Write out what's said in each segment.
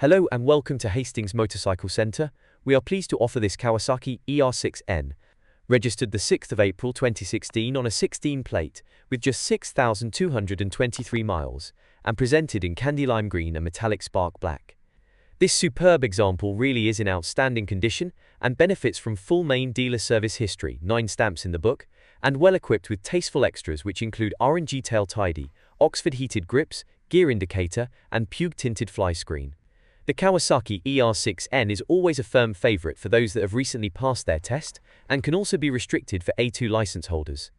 Hello and welcome to Hastings Motorcycle Centre. We are pleased to offer this Kawasaki ER-6N, registered the 6th of April 2016 on a 16 plate with just 6,223 miles and presented in candy lime green and metallic spark black. This superb example really is in outstanding condition and benefits from full main dealer service history, 9 stamps in the book, and well equipped with tasteful extras which include R&G Tail Tidy, Oxford heated grips, gear indicator, and Puig tinted fly screen. The Kawasaki ER-6N is always a firm favorite for those that have recently passed their test and can also be restricted for A2 license holders.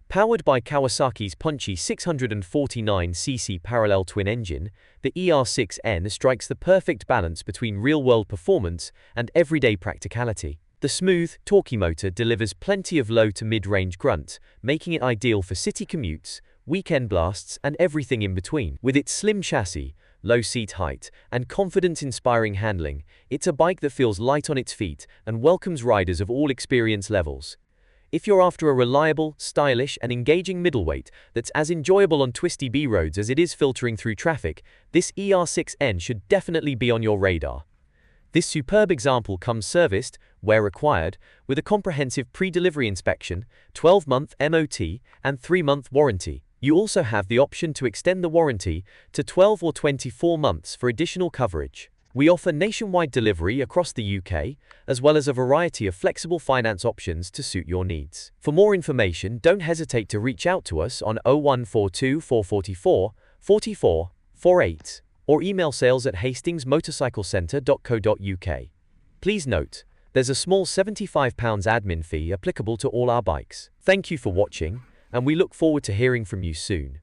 Powered by Kawasaki's punchy 649cc parallel twin engine, the ER-6N strikes the perfect balance between real-world performance and everyday practicality. The smooth, torquey motor delivers plenty of low to mid-range grunt, making it ideal for city commutes, weekend blasts, and everything in between. With its slim chassis, low seat height, and confidence-inspiring handling, it's a bike that feels light on its feet and welcomes riders of all experience levels. If you're after a reliable, stylish, and engaging middleweight that's as enjoyable on twisty B roads as it is filtering through traffic, this ER-6N should definitely be on your radar. This superb example comes serviced, where required, with a comprehensive pre-delivery inspection, 12-month MOT, and 3-month warranty. You also have the option to extend the warranty to 12 or 24 months for additional coverage. We offer nationwide delivery across the UK, as well as a variety of flexible finance options to suit your needs. For more information, don't hesitate to reach out to us on 0142 444 44 48 or email sales@hastingsmotorcyclecentre.co.uk. Please note, there's a small £75 admin fee applicable to all our bikes. Thank you for watching, and we look forward to hearing from you soon.